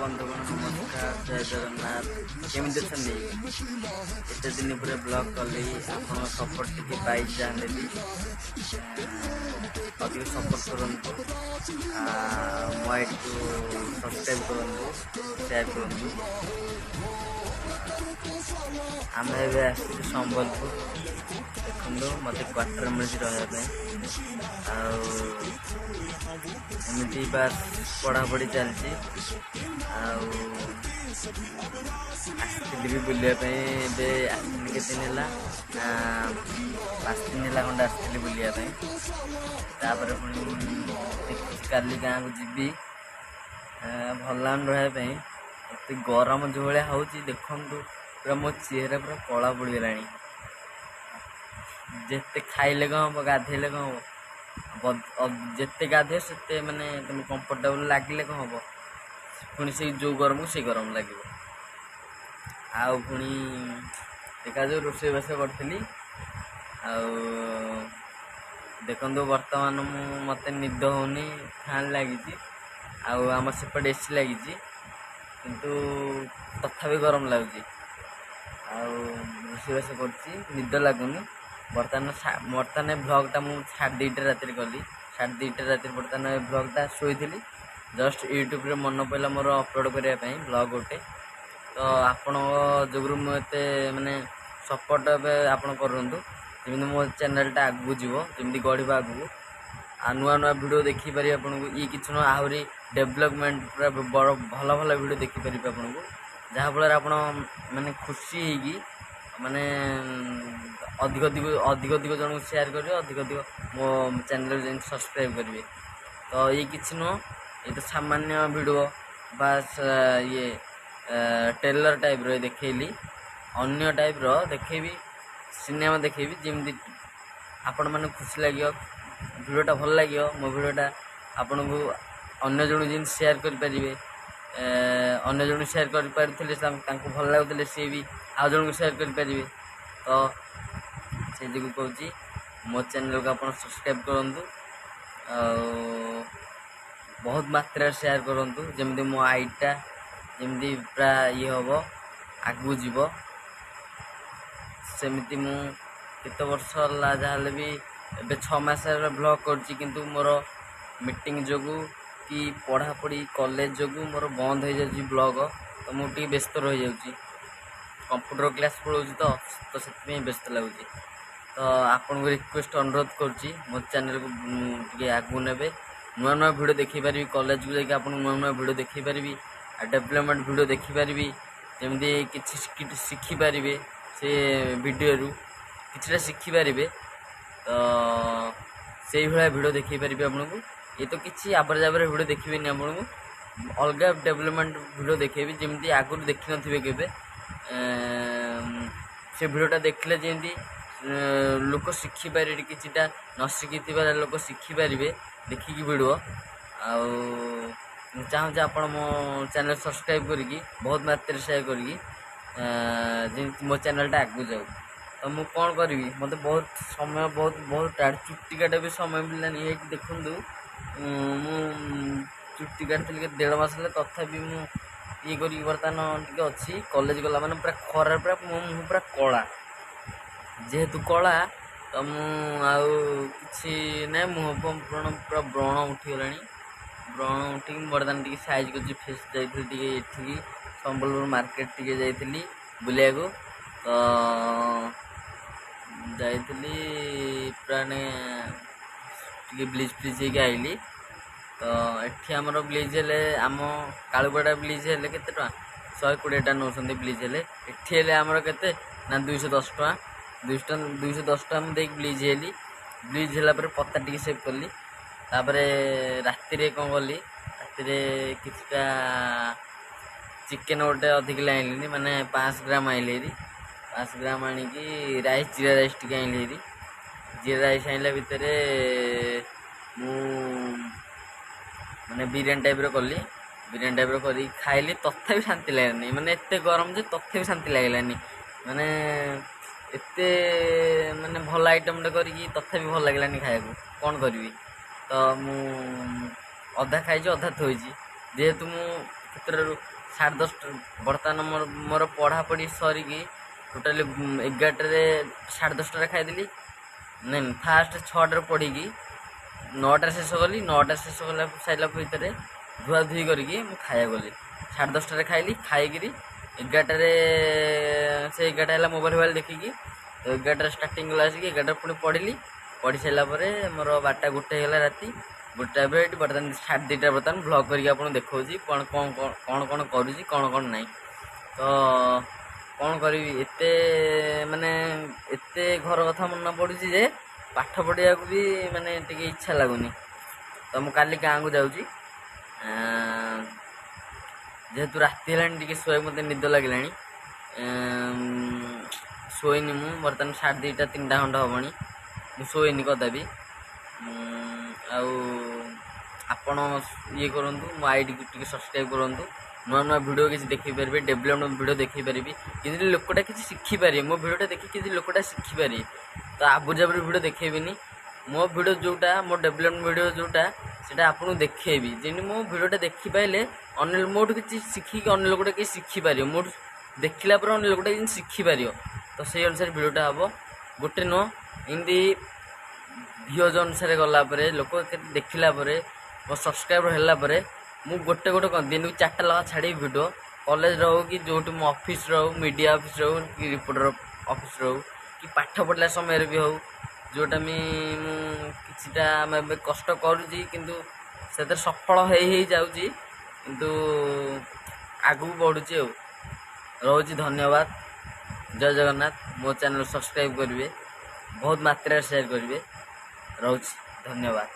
बंधुगण नमस्कार जय जगन्नाथ केमी अच्छे एत दिन पर ब्लॉग कली आप सपोर्ट टी पाई जाने अधिक सपोर्ट करूँ मोबाइल को सब्सक्राइब करूँ शेयर करूँ आम संबलपुर देखो मत क्वार्टर मिली रही एमती बार पढ़ापढ़ी चलती आसती भी बुलापी के दिन है 5 दिन है खंडे आसती बुलापी पुणी काली गाँव को जी भलान रही गरम जो भाया हो देखु पूरा मो चेहरा पूरा कला पड़गला जिते खाइले कौन हम गाधेले कौन हम जिते गाधे से माने तुम कंफर्टेबल लगे कौन हम पुणी से जो गरम को से गरम लगे पुणी देखा जो रोषे बास करी देखु बर्तमान मत निद होनी फैन लगी आम सेपट एसी लगी किंतु तथापि गरम लगुच रोषे बास कर निद लगुनि बर्तमान ब्लॉगटा मुझे 2:30 रात कली 2:30 रात बर्तमान ब्लॉगटा शोई जस्ट यूट्यूब रे मन पड़ा मोर अपलोड करने ब्लॉग गोटे तो आपण जो मुझे माने सपोर्ट आपड़ करूँ जमी मो चैनलटा आगू जीव जमी गढ़ आगू आ नुआ नुआ वीडियो देखिपारे आपन को ये किछु न आहरी डेवलपमेंट पूरा बड़ भल भल वीडियो देखिपारे आपन को जहाँ फल आप माने खुशी होगी माने अधिक अधिक अधिक अधिक जन को शेयर करेंगे अधिक अधिक मो चैनल सब्सक्राइब करेंगे तो ये किसी नुह ये तो सामान्य वीडियो बास ये टेलर टाइप रो देखली अन्य टाइप रो देखेबी सिनेमा देखेबी जमी आपण मैंने खुशी लगे वीडियोटा भल लगे मो वीडियोटा आपण को अन्य जन जिन शेयर करें अन्य जन शेयर कर भल लगुले सी भी आउ जन को शेयर करें तो से जो कहूँ मो चैनल को आप सब्सक्राइब करूँ बहुत मात्रा शेयर करूँ जमी मो आईटा जमी पूरा ये हम आगू जीव सेमती मु केत वर्ष है जहाँ भी ए 6 मास ब्लॉग कर मोर मीटिंग जो कि पढ़ापढ़ी कॉलेज जो मोर बंद हो जाए ब्लॉग तो मुझे व्यस्त रही जाऊँगी कंप्यूटर क्लास पढ़ाऊँ तो से व्यस्त लगुच तो आपन को रिक्वेस्ट अनुरोध करुँची मो चैनल को आगू ने नुआ नुआ वीडियो देखिपारि कॉलेज को जाकि आपन नुआ नुआ वीडियो देखिपारि डेवलपमेंट वीडियो देखिपारि जमी किसी शिखिपारे से वीडियो किसी शिखिपारे तो से भाया वीडियो देखिपारि आपन को ये तो किसी आबर जाबर वीडियो देखिए आपन को अलग डेवलपमेंट वीडियो देखेबी जमी आगुरी देखी नथिबे केबे से वीडियोटा देखले जमी लोक शिखिपारे किसीटा न शिखि लोक शिखिपारे देखिकी वीडियो चाहूँ आप मो चैनल सब्सक्राइब करी बहुत मात्रा शेयर करी मो चैनलटा आगू जाऊ तो मुझे कौन करी मत बहुत समय बहुत बहुत चुट्टी काटा भी समय मिललानी ये देखूँ मु चुट्टी काटती 1.5 मास तथापि मु ये करी बर्तमान टी अच्छी कॉलेज गला मैंने पूरा खरा पूरा मुँह पूरा कला जेहेतु कला तो मुझे ना मुँह पूरा व्रण उठीगला व्रण उठिक बर्तमान टी साइज कर फेस जाइए संबलपुर मार्केट टी जाइली बुलिया को तो जाइली पूरा टे ब्लीच फ्लीच हो आइली तो ये आमर ब्लीच है आम कालुपड़ा ब्लीच है के 120 टा नौ ब्लीच है ये आमर के 210 टका 210 टका मुझे ब्लीच हेली ब्लीच है पत्ता टी सेव कली राति कौन कली राति किछटा चिकेन गोटे अधिक आनली माने 5 ग्राम आइली 5 ग्राम आणिकी राइस जीरा राइस टी आइली जीरा राइस आइला भितर माने बिरयानी टाइप कली बिरयानी टाइप करी खाइली तथापि शांति लगलानी माने एते गरम जे तथापि शांति लगलानी माने एते माने भल आइटम करी तथापि भल लगलानी खाया कौन करी तो मु अधा खाई अधा थोड़ी जेहेतु मु 10:30 ବର୍ତ୍ତମାନ ମୋର ପଢ଼ାପଢ଼ି ସରିକି ଟୋଟାଲି 11ଟାରେ 10:30ଟାରେ ଖାଇଦେଲି। ନାଇଁ ଫାଷ୍ଟ 6ଟାରେ ପଢ଼ିକି 9ଟାରେ ଶେଷ କଲି। 9ଟା ଶେଷ କଲା ସାରିଲା ଭିତରେ ଧୁଆଧୁଇ କରିକି ମୁଁ ଖାଇବାକୁ ଗଲି। 10:30ଟାରେ ଖାଇଲି। ଖାଇକିରି 11ଟାରେ ସେ 11ଟା ହେଲା ମୋବାଇଲ୍ ଦେଖିକି, ତ 11ଟାରେ ଷ୍ଟାର୍ଟିଂ କଲା ଆସିକି 11ଟାରେ ପୁଣି ପଢ଼ିଲି। ପଢ଼ି ସାରିଲା ପରେ ମୋର 12ଟା 1 ହେଇଗଲା ରାତି। 1ଟା ଏବେ ଏଠି ବର୍ତ୍ତମାନ 2:30 ବର୍ତ୍ତମାନ ଭ୍ଲଗ୍ କରିକି ଆପଣଙ୍କୁ ଦେଖାଉଛି କ'ଣ କରୁଛି, କ'ଣ ନାହିଁ। ତ କ'ଣ କରିବି, ମାନେ ଏତେ ଘର କଥା ମନେ ପଡ଼ୁଛି ଯେ ପାଠ ପଢ଼ିବାକୁ ବି ମାନେ ଟିକେ ଇଚ୍ଛା ଲାଗୁନି। ତ ମୁଁ କାଲି ଗାଁକୁ ଯାଉଛି। ଯେହେତୁ ରାତି ହେଲାଣି ଟିକେ ଶୋଇବାକୁ ମୋତେ ନିଦ ଲାଗିଲାଣି। ଶୋଇନି ମୁଁ ବର୍ତ୍ତମାନ 2:30 3ଟା ଖଣ୍ଡେ ହେବଣି। ମୁଁ ଶୋଇନି କଦାପି। ଆଉ ଆପଣ ଇଏ କରନ୍ତୁ, ମୋ ଆଇଡ଼ିକୁ ଟିକେ ସବସ୍କ୍ରାଇବ୍ କରନ୍ତୁ। ନୂଆ ନୂଆ ଭିଡ଼ିଓ କିଛି ଦେଖିପାରିବେ, ଡେଭଲପମେଣ୍ଟ ଭିଡ଼ିଓ ଦେଖିପାରିବି। କିଛି ଲୋକଟା କିଛି ଶିଖିପାରିବେ, ମୋ ଭିଡ଼ିଓଟା ଦେଖି କିଛି ଲୋକଟା ଶିଖିପାରିବେ। ତ ଆବୁଜାବୁରି ଭିଡ଼ିଓ ଦେଖେଇବିନି। ମୋ ଭିଡ଼ିଓ ଯେଉଁଟା, ମୋ ଡେଭଲପମେଣ୍ଟ ଭିଡ଼ିଓ ଯେଉଁଟା, ସେଇଟା ଆପଣଙ୍କୁ ଦେଖେଇବି। ଯେମିତି ମୋ ଭିଡ଼ିଓଟା ଦେଖିପାରିଲେ ମୋଠୁ କିଛି ଶିଖିକି ଅନ୍ୟ ଲୋକଟା କିଛି ଶିଖିପାରିବ। ମୋଠୁ ଦେଖିଲା ପରେ ଅନ୍ୟ ଲୋକଟା କିଛି ଶିଖିପାରିବ। ତ ସେଇ ଅନୁସାରେ ଭିଡ଼ିଓଟା ହେବ। ଗୋଟେ ନୁହଁ, ଏମିତି ଭିୟୁଜ୍ ଅନୁସାରେ ଗଲା ପରେ, ଲୋକ ଦେଖିଲା ପରେ, ମୋ ସବସ୍କ୍ରାଇବର୍ ହେଲା ପରେ, ମୁଁ ଗୋଟେ ଦିନକୁ 4ଟା ଲେଖା ଛାଡ଼ିବି ଭିଡ଼ିଓ। କଲେଜରେ ହଉ କି ଯେଉଁଠି ମୋ ଅଫିସ୍ରେ ହଉ, ମିଡ଼ିଆ ଅଫିସ୍ରେ ହଉ କି ରିପୋର୍ଟର ଅଫିସ୍ରେ ହଉ କି ପାଠ ପଢ଼ିଲା ସମୟରେ ବି ହଉ, ଯେଉଁଟା ମୁଁ କିଛିଟା ଏବେ କଷ୍ଟ କରୁଛି କିନ୍ତୁ ସେଥିରେ ସଫଳ ହେଇଯାଉଛି, କିନ୍ତୁ ଆଗକୁ ବଢ଼ୁଛି। ଆଉ ରହୁଛି, ଧନ୍ୟବାଦ। ଜୟ ଜଗନ୍ନାଥ। ମୋ ଚ୍ୟାନେଲ୍ ସବସ୍କ୍ରାଇବ୍ କରିବେ, ବହୁତ ମାତ୍ରାରେ ସେୟାର କରିବେ। ରହୁଛି, ଧନ୍ୟବାଦ।